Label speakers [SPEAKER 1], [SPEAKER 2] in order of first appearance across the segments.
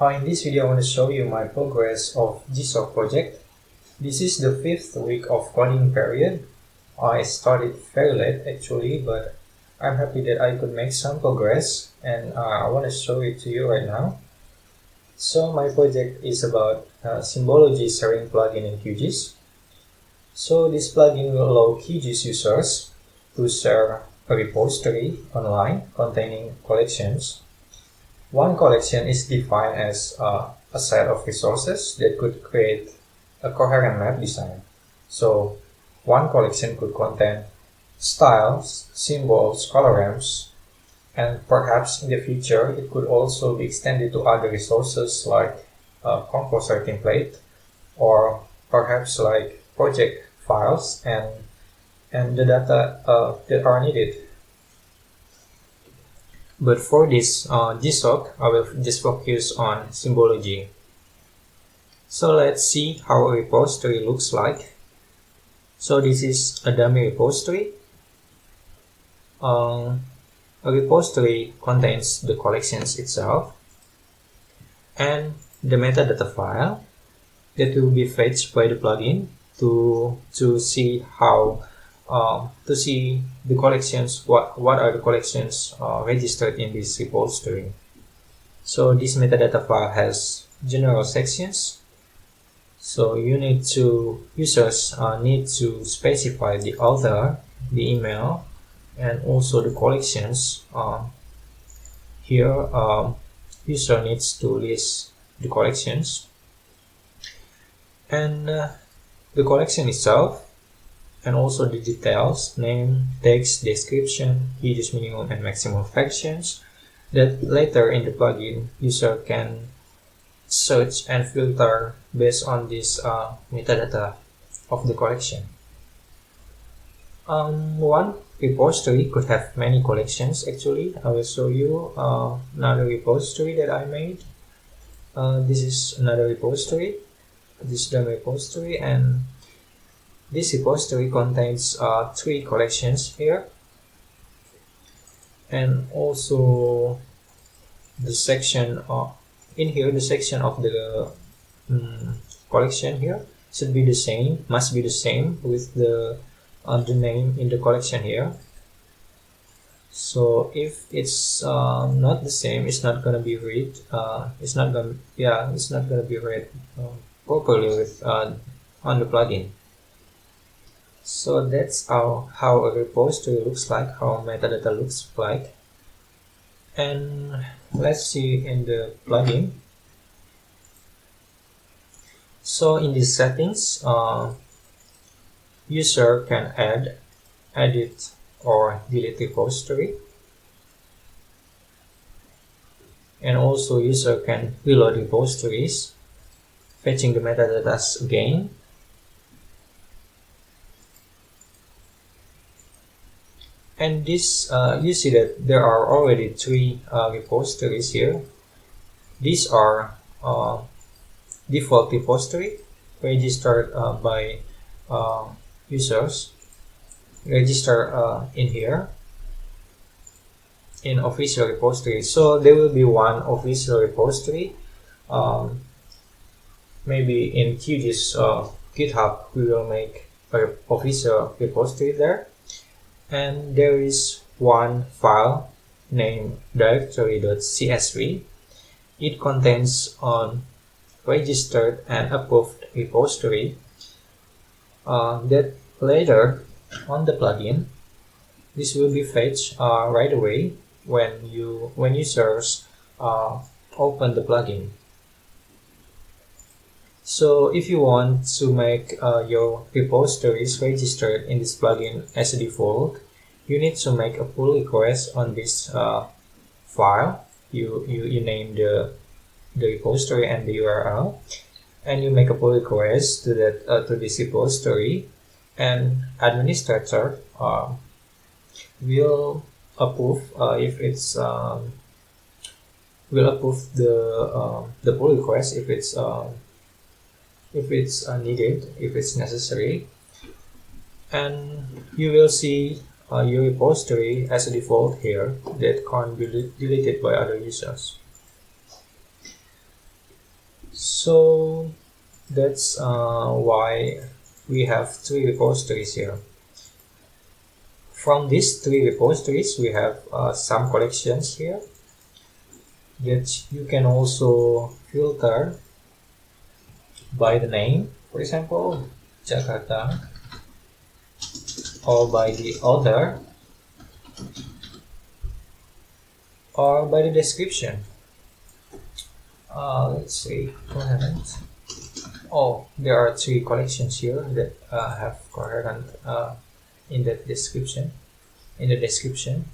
[SPEAKER 1] In this video, I want to show you my progress of GSoC project. This is the 5th week of coding period. I started very late actually, but I'm happy that I could make some progress, and I want to show it to you right now. So my project is about Symbology sharing plugin in QGIS. So this plugin will allow QGIS users to share a repository online containing collections. One collection is defined as a set of resources that could create a coherent map design. So one collection could contain styles, symbols, colorams, and perhaps in the future it could also be extended to other resources like a composer template, or perhaps like project files and the data that are needed. But for this GSoC, I will just focus on Symbology. So let's see how a repository looks like. So this is a dummy repository. A repository contains the collections itself and the metadata file that will be fetched by the plugin to see how to see the collections, what are the collections registered in this repository. So this metadata file has general sections. So users need to specify the author, the email, and also the collections. Here, user needs to list the collections and the collection itself, and also the details, name, text, description, use minimum and maximum fractions, that later in the plugin user can search and filter based on this metadata of the collection. One repository could have many collections actually. I will show you another repository that I made. This is another repository, this dummy repository, and this repository contains 3 collections here, and also the section in here, the section of the collection here should be the same, must be the same with the name in the collection here. So if it's not the same, it's not gonna be read. It's not gonna be read properly with on the plugin. So that's how a repository looks like, how metadata looks like. And let's see in the plugin. So in these settings, user can add, edit, or delete repository. And also user can reload repositories, fetching the metadata again. And this, you see that there are already 3 repositories here. These are default repository registered by users, register in here in official repository. So there will be one official repository. Maybe in QGIS GitHub we will make an official repository there. And there is one file named directory.csv. It contains registered and approved repository that later on the plugin, this will be fetched right away when users open the plugin. So if you want to make your repositories registered in this plugin as a default, you need to make a pull request on this file. You name the repository and the URL, and you make a pull request to that to this repository, and administrator will approve if it's will approve the pull request if it's needed, if it's necessary, and you will see your repository as a default here that can't be deleted by other users. So that's why we have 3 repositories here. From these 3 repositories, we have some collections here that you can also filter by the name, for example, Jakarta, or by the author, or by the description. Let's see, coherent. Oh, there are 3 collections here that have coherent in that description. In the description,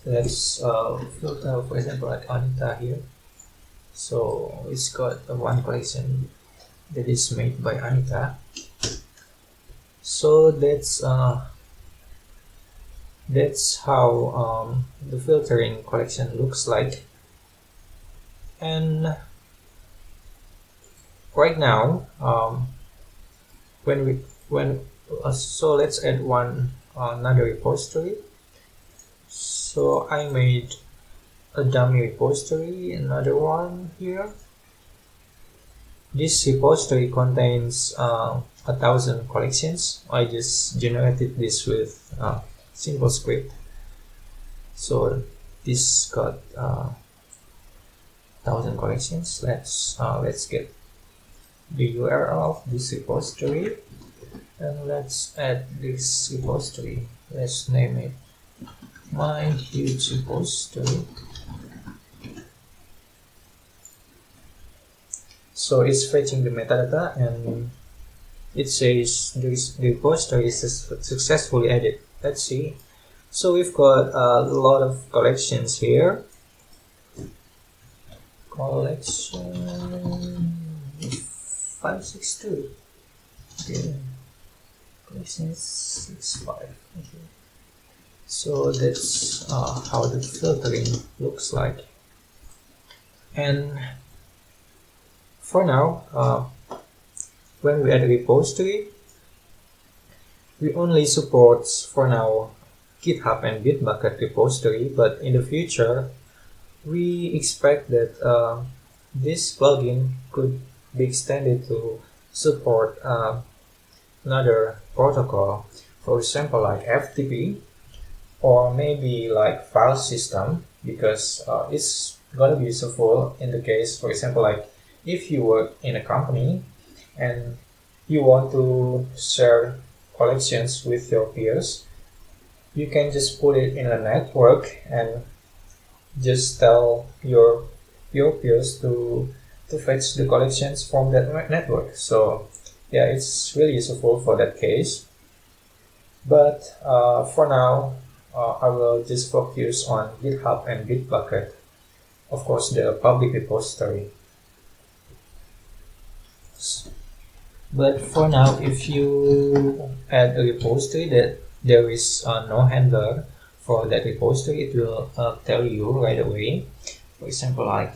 [SPEAKER 1] let's filter, for example, like Anita here. So it's got one collection that is made by Anita. So that's how the filtering collection looks like. And right now, so let's add another repository. So I made a dummy repository, another one here. This repository contains 1,000 collections. I just generated this with simple script. So this got 1,000 collections. Let's get the URL of this repository, and let's add this repository. Let's name it my huge repository. So it's fetching the metadata, and it says the repository is successfully added. Let's see. So we've got a lot of collections here. Collection 562. Okay. Collection 65. Okay. So that's how the filtering looks like. And for now, when we add a repository, we only support for now GitHub and Bitbucket repository, but in the future we expect that this plugin could be extended to support another protocol, for example like FTP, or maybe like file system, because it's gonna be useful in the case, for example, like if you work in a company and you want to share collections with your peers, you can just put it in a network and just tell your peers to fetch the collections from that network. So yeah, it's really useful for that case. But for now, I will just focus on GitHub and Bitbucket, of course the public repository. But for now, if you add a repository that there is no handler for that repository, it will tell you right away. For example, like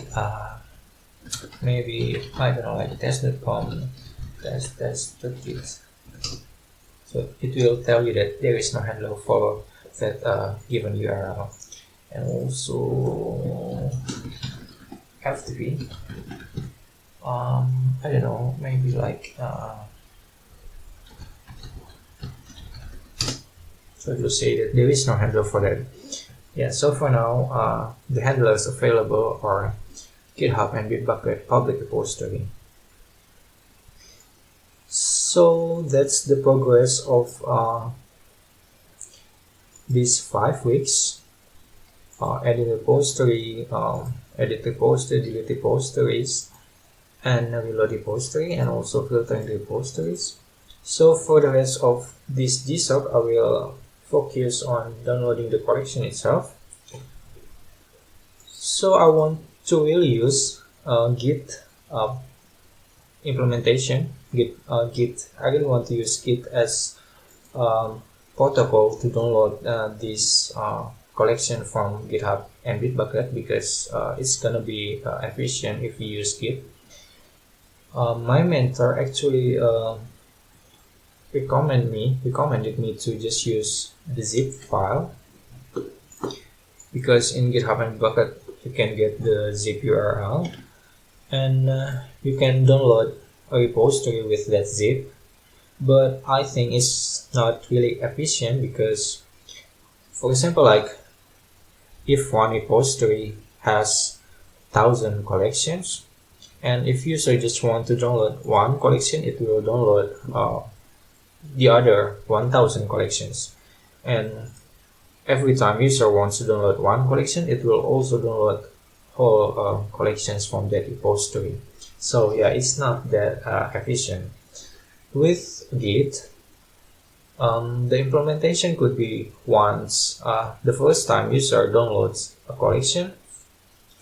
[SPEAKER 1] maybe, I don't know, like test.com, test .git. So it will tell you that there is no handler for that given URL. And also FTP. I don't know, maybe like so it will say that there is no handler for that. Yeah, so for now the handlers available are GitHub and Bitbucket public repository. So that's the progress of these 5 weeks. Edit repository, edit repository, delete repositories, and reload repository, and also filtering the repositories. So for the rest of this GSoC, I will focus on downloading the collection itself. So I want to really use Git implementation. Git. I really want to use Git as protocol to download this collection from GitHub and Bitbucket, because it's gonna be efficient if we use Git. My mentor actually recommended me to just use the zip file, because in GitHub and Bucket you can get the zip URL, and you can download a repository with that zip. But I think it's not really efficient because, for example, like if one repository has 1,000 collections, and if user just want to download one collection, it will download the other 1,000 collections. And every time user wants to download one collection, it will also download whole collections from that repository. So yeah, it's not that efficient. With Git, the implementation could be once the first time user downloads a collection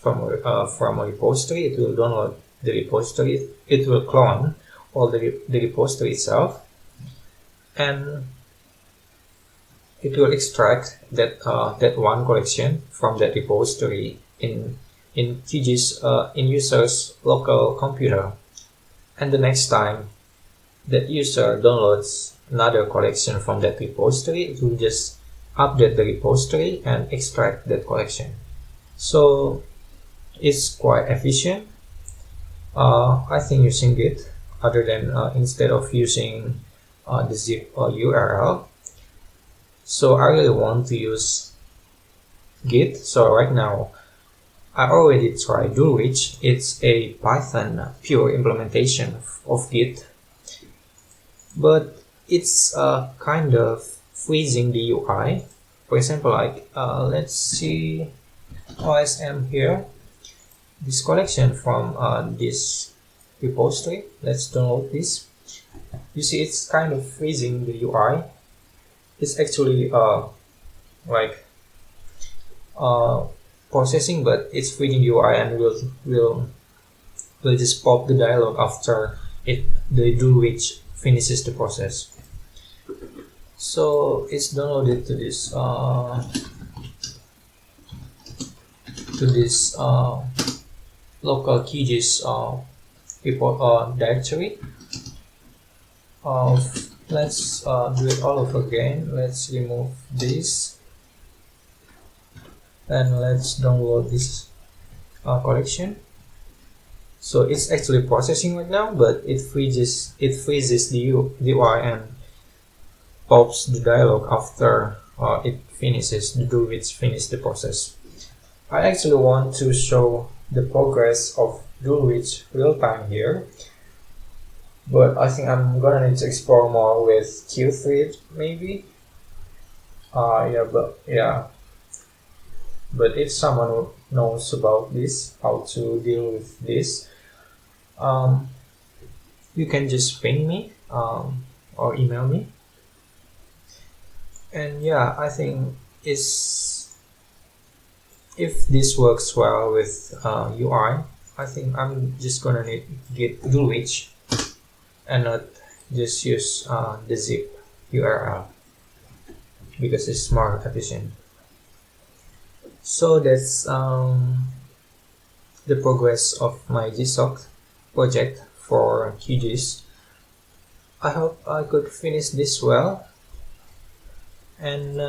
[SPEAKER 1] from a repository, it will download the repository. It will clone all the repository itself, and it will extract that that one collection from that repository in QGIS in user's local computer. And the next time that user downloads another collection from that repository, it will just update the repository and extract that collection. So it's quite efficient. I think using Git, other than instead of using the zip URL. So I really want to use Git. So right now I already tried Dulwich. It's a Python pure implementation of Git, but it's kind of freezing the UI. For example, like let's see OSM here, this collection from this repository. Let's download this. You see, it's kind of freezing the UI. It's actually like processing, but it's freezing the UI, and will just pop the dialog after the Dulwich finishes the process. So it's downloaded to this local QGIS report directory. Let's do it all over again. Let's remove this and let's download this collection. So it's actually processing right now, but it freezes the UI and pops the dialog after it finishes the Dulwich finish the process. I actually want to show the progress of Dulwich real time here, but I think I'm gonna need to explore more with Qthread maybe. But if someone knows about this, how to deal with this, you can just ping me or email me. And yeah, I think if this works well with UI, I think I'm just gonna need Git Dulwich and not just use the zip URL because it's more efficient. So that's the progress of my GSoC project for QGIS. I hope I could finish this well and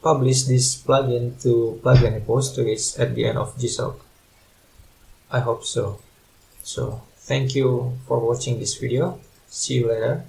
[SPEAKER 1] publish this plugin to plugin repositories at the end of GSoC. I hope so. So thank you for watching this video. See you later.